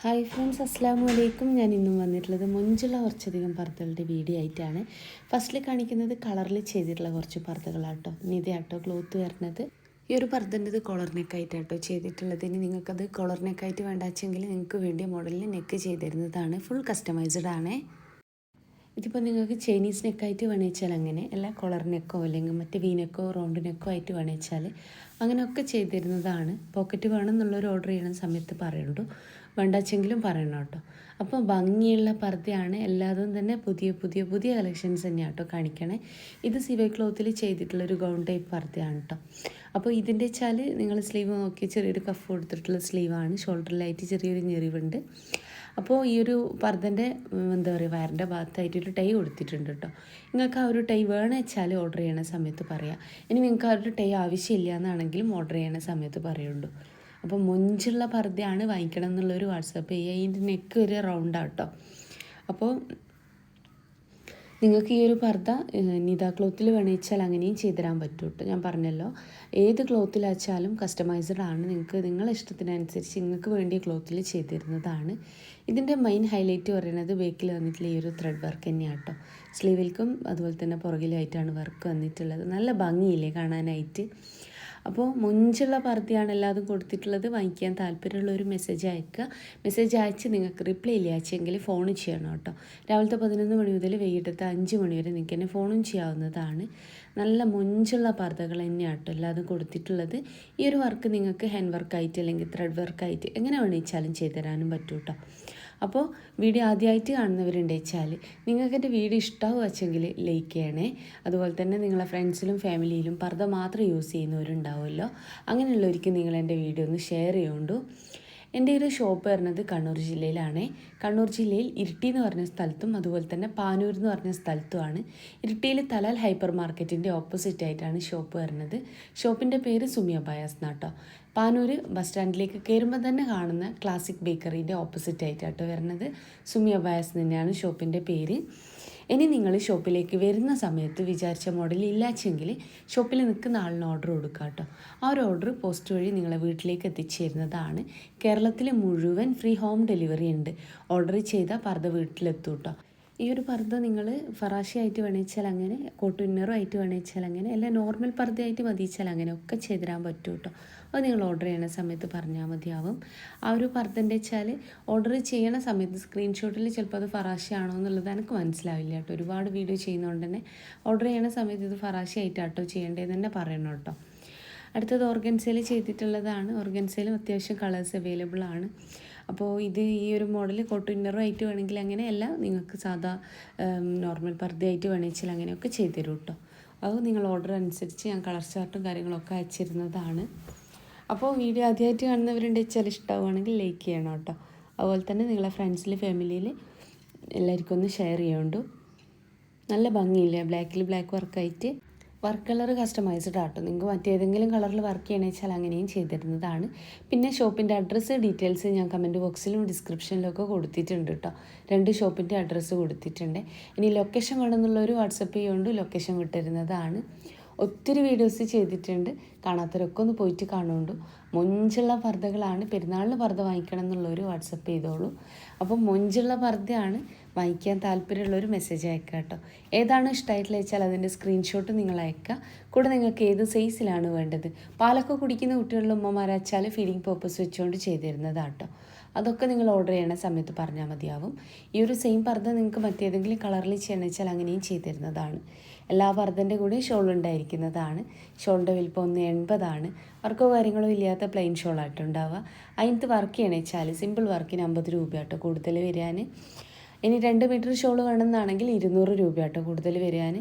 Hi friends, അസ്സലാമു അലൈക്കും. ഞാൻ ഇന്നും വന്നിട്ടുള്ളത് മൊഞ്ചുള്ള കുറച്ചധികം പർദ്ദകളുടെ വീഡിയോ ആയിട്ടാണ്. ഫസ്റ്റിൽ കാണിക്കുന്നത് കളറിൽ ചെയ്തിട്ടുള്ള കുറച്ച് പർദ്ദകളാട്ടോ. ഇനി ഇതാട്ടോ ക്ലോത്ത് വരുന്നത്. ഈ ഒരു പർദ്ദൻ്റെത് കോളർ നെക്കായിട്ടാട്ടോ ചെയ്തിട്ടുള്ളത്. ഇനി നിങ്ങൾക്കത് കോളർ നെക്കായിട്ട് വേണ്ടാച്ചെങ്കിൽ നിങ്ങൾക്ക് വേണ്ടിയ മോഡലിൽ നെക്ക് ചെയ്തിരുന്നതാണ്. ഫുൾ കസ്റ്റമൈസ്ഡ് ആണേ. ഇതിപ്പോൾ നിങ്ങൾക്ക് ചൈനീസ് നെക്കായിട്ട് വേണിച്ചാൽ അങ്ങനെ, അല്ല കോളർ നെക്കോ അല്ലെങ്കിൽ മറ്റേ വി നെക്കോ റൗണ്ട് നെക്കോ ആയിട്ട് വേണിച്ചാൽ അങ്ങനെയൊക്കെ ചെയ്തിരുന്നതാണ്. പോക്കറ്റ് വേണമെന്നുള്ളൊരു ഓർഡർ ചെയ്യുന്ന സമയത്ത് പറയുള്ളൂ, വേണ്ടാച്ചെങ്കിലും പറയണം കേട്ടോ. അപ്പോൾ ഭംഗിയുള്ള പർദ്ദയാണ്. എല്ലാതും തന്നെ പുതിയ പുതിയ പുതിയ കളക്ഷൻസ് തന്നെയാണ് കേട്ടോ കാണിക്കണേ. ഇത് സിവൈ ക്ലോത്തിൽ ചെയ്തിട്ടുള്ളൊരു ഗൗൺ ടൈപ്പ് പർദ്ദയാണ് കേട്ടോ. അപ്പോൾ ഇതിൻ്റെ വെച്ചാൽ നിങ്ങൾ സ്ലീവ് നോക്കി ചെറിയൊരു കഫ് കൊടുത്തിട്ടുള്ള സ്ലീവാണ്. ഷോൾഡറിലായിട്ട് ചെറിയൊരു ഞെറിവുണ്ട്. അപ്പോൾ ഈ ഒരു പർദ്ദൻ്റെ എന്താ പറയുക, വയറിൻ്റെ ഭാഗത്തായിട്ടൊരു ടൈ കൊടുത്തിട്ടുണ്ട് കേട്ടോ. നിങ്ങൾക്ക് ആ ഒരു ടൈ വേണമെന്ന് വെച്ചാൽ ഓർഡർ ചെയ്യണ സമയത്ത് പറയാം. ഇനി നിങ്ങൾക്ക് ആ ഒരു ടൈ ആവശ്യമില്ല എന്നാണെങ്കിലും ഓർഡർ ചെയ്യണ സമയത്ത് പറയുള്ളൂ. അപ്പോൾ മൊഞ്ചുള്ള പർദ്ദയാണ്, വാങ്ങിക്കണം എന്നുള്ളൊരു വാട്സാപ്പ് ചെയ്യുക. ഇതിൻ്റെ നെക്ക് ഒരു റൗണ്ടാണ് കേട്ടോ. അപ്പോൾ നിങ്ങൾക്ക് ഈ ഒരു പർദ്ദ നിത ക്ലോത്തിൽ വേണമെച്ചാൽ അങ്ങനെയും ചെയ്തു തരാൻ പറ്റും കേട്ടോ. ഞാൻ പറഞ്ഞല്ലോ, ഏത് ക്ലോത്തിലാച്ചാലും കസ്റ്റമൈസ്ഡ് ആണ്. നിങ്ങൾക്ക് നിങ്ങളുടെ ഇഷ്ടത്തിനനുസരിച്ച് നിങ്ങൾക്ക് വേണ്ടിയ ക്ലോത്തിൽ ചെയ്തിരുന്നതാണ്. ഇതിൻ്റെ മെയിൻ ഹൈലൈറ്റ് പറയുന്നത് ബേക്കിൽ വന്നിട്ടുള്ള ഈ ഒരു ത്രെഡ് വർക്ക് തന്നെയാണ് കേട്ടോ. സ്ലീവിൽക്കും അതുപോലെ തന്നെ പുറകിലായിട്ടാണ് വർക്ക് വന്നിട്ടുള്ളത്. നല്ല ഭംഗിയില്ലേ കാണാനായിട്ട്. അപ്പോൾ മൊഞ്ചുള്ള പർദ്ദയാണ് എല്ലാതും കൊടുത്തിട്ടുള്ളത്. വാങ്ങിക്കാൻ താല്പര്യമുള്ള ഒരു മെസ്സേജ് അയക്കുക. മെസ്സേജ് അയച്ച് നിങ്ങൾക്ക് റിപ്ലൈ ഇല്ല അയച്ചെങ്കിൽ ഫോൺ ചെയ്യണം കേട്ടോ. രാവിലത്തെ 11 മണി മുതൽ വൈകിട്ടത്തെ 5 മണി വരെ നിങ്ങൾക്ക് തന്നെ ഫോണും ചെയ്യാവുന്നതാണ്. നല്ല മൊഞ്ചുള്ള പർദ്ദകൾ തന്നെയാണ് കേട്ടോ എല്ലാതും കൊടുത്തിട്ടുള്ളത്. ഈ ഒരു വർക്ക് നിങ്ങൾക്ക് ഹാൻഡ് വർക്കായിട്ട് അല്ലെങ്കിൽ ത്രെഡ് വർക്കായിട്ട് എങ്ങനെ വേണിച്ചാലും ചെയ്തു തരാനും പറ്റും കേട്ടോ. അപ്പോൾ വീഡിയോ ആദ്യമായിട്ട് കാണുന്നവരുണ്ട് വെച്ചാൽ നിങ്ങൾക്ക് എൻ്റെ വീഡിയോ ഇഷ്ടമാവുക വെച്ചെങ്കിൽ ലൈക്ക് ചെയ്യണേ. അതുപോലെ തന്നെ നിങ്ങളെ ഫ്രണ്ട്സിലും ഫാമിലിയിലും പർദ്ദ മാത്രം യൂസ് ചെയ്യുന്നവരുണ്ടാവുമല്ലോ, അങ്ങനെയുള്ളവർക്ക് നിങ്ങൾ എൻ്റെ വീഡിയോ ഒന്ന് ഷെയർ ചെയ്യുകൊണ്ടു. എൻ്റെ ഒരു ഷോപ്പ് വരുന്നത് കണ്ണൂർ ജില്ലയിലാണ്. കണ്ണൂർ ജില്ലയിൽ ഇരിട്ടി എന്ന് പറഞ്ഞ സ്ഥലത്തും അതുപോലെ തന്നെ പാനൂർ എന്ന് പറഞ്ഞ സ്ഥലത്തുമാണ്. ഇരിട്ടിയിൽ തലാൽ ഹൈപ്പർ മാർക്കറ്റിൻ്റെ ഓപ്പോസിറ്റ് ആയിട്ടാണ് ഷോപ്പ് വരുന്നത്. ഷോപ്പിൻ്റെ പേര് സുമിയ ബയാസ് എന്നാട്ടോ. പാനൂർ ബസ് സ്റ്റാൻഡിലേക്ക് കയറുമ്പോൾ തന്നെ കാണുന്ന ക്ലാസിക് ബേക്കറിൻ്റെ ഓപ്പോസിറ്റ് ആയിട്ടാട്ടോ വരുന്നത്. സുമിയ ബയാസ് തന്നെയാണ് ഷോപ്പിൻ്റെ പേര്. ഇനി നിങ്ങൾ ഷോപ്പിലേക്ക് വരുന്ന സമയത്ത് വിചാരിച്ച മോഡൽ ഇല്ലാച്ചെങ്കിൽ ഷോപ്പിൽ നിൽക്കുന്ന ആളിന് ഓർഡർ കൊടുക്കുക കേട്ടോ. ആ ഒരു ഓർഡർ പോസ്റ്റ് വഴി നിങ്ങളെ വീട്ടിലേക്ക് എത്തിച്ചേരുന്നതാണ്. കേരളത്തിൽ മുഴുവൻ ഫ്രീ ഹോം ഡെലിവറി ഉണ്ട്. ഓർഡർ ചെയ്താൽ പർദ്ദ വീട്ടിലെത്തും കേട്ടോ. ഈ ഒരു പർദ്ദ നിങ്ങൾ ഫറാശിയായിട്ട് വേണിച്ചാൽ അങ്ങനെ, കോട്ട് ഇന്നറും ആയിട്ട് വേണിച്ചാൽ അങ്ങനെ, അല്ല നോർമൽ പർദ്ദയായിട്ട് മതിച്ചാൽ അങ്ങനെ ഒക്കെ ചെയ്തു തരാൻ പറ്റും കേട്ടോ. അത് നിങ്ങൾ ഓർഡർ ചെയ്യണ സമയത്ത് പറഞ്ഞാൽ മതിയാവും. ആ ഒരു പർദ്ദൻ്റെ വെച്ചാൽ ഓർഡർ ചെയ്യണ സമയത്ത് സ്ക്രീൻഷോട്ടിൽ ചിലപ്പോൾ അത് ഫറാശിയാണോ എന്നുള്ളത് എനിക്ക് മനസ്സിലാവില്ല കേട്ടോ. ഒരുപാട് വീഡിയോ ചെയ്യുന്നതുകൊണ്ട് തന്നെ ഓർഡർ ചെയ്യണ സമയത്ത് ഇത് ഫറാശി ആയിട്ടാട്ടോ ചെയ്യേണ്ടതെന്ന് തന്നെ പറയണം കേട്ടോ. അടുത്തത് ഓർഗൻസയിൽ ചെയ്തിട്ടുള്ളതാണ്. ഓർഗൻസയിലും അത്യാവശ്യം കളേഴ്സ് അവൈലബിൾ ആണ്. അപ്പോൾ ഇത് ഈ ഒരു മോഡൽ കോട്ട് ഇന്നറും ആയിട്ട് വേണമെങ്കിൽ അങ്ങനെയല്ല, നിങ്ങൾക്ക് സാധാ നോർമൽ പർദ്ദയായിട്ട് വേണമെങ്കിൽ അങ്ങനെയൊക്കെ ചെയ്തു തരും കേട്ടോ. അത് നിങ്ങൾ ഓർഡർ അനുസരിച്ച് ഞാൻ കളർ ചാർട്ടും കാര്യങ്ങളൊക്കെ അയച്ചിരുന്നതാണ്. അപ്പോൾ വീഡിയോ ആദ്യമായിട്ട് കാണുന്നവരുണ്ട് വെച്ചാൽ ഇഷ്ടമാവുകയാണെങ്കിൽ ലൈക്ക് ചെയ്യണം കേട്ടോ. അതുപോലെ തന്നെ നിങ്ങളെ ഫ്രണ്ട്സിൽ ഫാമിലിയിൽ എല്ലാവർക്കും ഒന്ന് ഷെയർ ചെയ്യണ്ടു. നല്ല ഭംഗിയില്ലേ, ബ്ലാക്കിൽ ബ്ലാക്ക് വർക്കായിട്ട്. വർക്ക് കളർ കസ്റ്റമൈസ്ഡ് ആട്ടോ. നിങ്ങൾക്ക് മറ്റേതെങ്കിലും കളറിൽ വർക്ക് ചെയ്യണമെന്ന് വെച്ചാൽ അങ്ങനെയും ചെയ്തിരുന്നതാണ്. പിന്നെ ഷോപ്പിൻ്റെ അഡ്രസ്സ് ഡീറ്റെയിൽസ് ഞാൻ കമൻറ്റ് ബോക്സിലും ഡിസ്ക്രിപ്ഷനിലൊക്കെ കൊടുത്തിട്ടുണ്ട് കേട്ടോ. 2 ഷോപ്പിൻ്റെ അഡ്രസ്സ് കൊടുത്തിട്ടുണ്ട്. ഇനി ലൊക്കേഷൻ വേണമെന്നുള്ളൊരു വാട്സപ്പ് ചെയ്യുകൊണ്ട് ലൊക്കേഷൻ വിട്ടിരുന്നതാണ്. ഒത്തിരി വീഡിയോസ് ചെയ്തിട്ടുണ്ട്, കാണാത്തവരൊക്കെ ഒന്ന് പോയിട്ട് കാണുന്നുണ്ട്. മൊഞ്ചുള്ള പർദ്ദകളാണ്. പെരുന്നാളിന് പർദ്ദ വാങ്ങിക്കണം എന്നുള്ളൊരു വാട്സപ്പ് ചെയ്തോളൂ. അപ്പോൾ മൊഞ്ചുള്ള പർദ്ദയാണ്, വാങ്ങിക്കാൻ താല്പര്യമുള്ളൊരു മെസ്സേജ് അയക്കുക കേട്ടോ. ഏതാണ് ഇഷ്ടമായിട്ടുള്ള വെച്ചാൽ അതിൻ്റെ സ്ക്രീൻഷോട്ട് നിങ്ങൾ അയക്കുക. കൂടെ നിങ്ങൾക്ക് ഏത് സൈസിലാണ് വേണ്ടത്. പാലൊക്കെ കുടിക്കുന്ന കുട്ടികളുടെ ഉമ്മമാരാച്ചാൽ ഫീഡിങ് പർപ്പസ് വെച്ചുകൊണ്ട് ചെയ്തിരുന്നതാട്ടോ. അതൊക്കെ നിങ്ങൾ ഓർഡർ ചെയ്യണ സമയത്ത് പറഞ്ഞാൽ മതിയാവും. ഈ ഒരു സെയിം പർദ്ദ നിങ്ങൾക്ക് മറ്റേതെങ്കിലും കളറിൽ ചെയ്യണമെന്ന് വെച്ചാൽ അങ്ങനെയും ചെയ്തിരുന്നതാണ്. എല്ലാ പർദ്ദൻ്റെ കൂടെ ഷോൾ ഉണ്ടായിരിക്കുന്നതാണ്. ഷോളിൻ്റെ വലിപ്പം 1.80 ആണ്. വർക്കോ കാര്യങ്ങളോ ഇല്ലാത്ത പ്ലെയിൻ ഷോളാട്ടോ ഉണ്ടാവുക. അതിനകത്ത് വർക്ക് ചെയ്യണമെന്ന് വെച്ചാൽ സിമ്പിൾ വർക്കിന് 50 രൂപയാട്ടോ കൂടുതൽ വരാൻ. ഇനി 2 മീറ്റർ ഷോൾ വേണമെന്നാണെങ്കിൽ 200 രൂപയാട്ടോ കൂടുതൽ വരാൻ.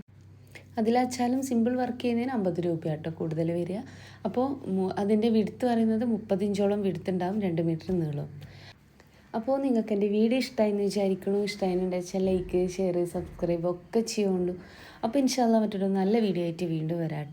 അതിലാച്ചാലും സിമ്പിൾ വർക്ക് ചെയ്യുന്നതിന് 50 രൂപയാട്ടോ കൂടുതൽ വരിക. അപ്പോൾ അതിൻ്റെ വിടുത്ത് പറയുന്നത് 30 ഇഞ്ചോളം വിടുത്തുണ്ടാവും, 2 മീറ്റർ നീളം. അപ്പോൾ നിങ്ങൾക്ക് എൻ്റെ വീഡിയോ ഇഷ്ടമായെന്ന് വിചാരിക്കണു. ഇഷ്ടമായെന്നുണ്ടെന്ന് വെച്ചാൽ ലൈക്ക്, ഷെയർ, സബ്സ്ക്രൈബ് ഒക്കെ ചെയ്യുകൊണ്ടു. അപ്പോൾ ഇൻഷാ അല്ലാഹ് മറ്റൊരു നല്ല വീഡിയോ ആയിട്ട് വീണ്ടും വരാം കേട്ടോ.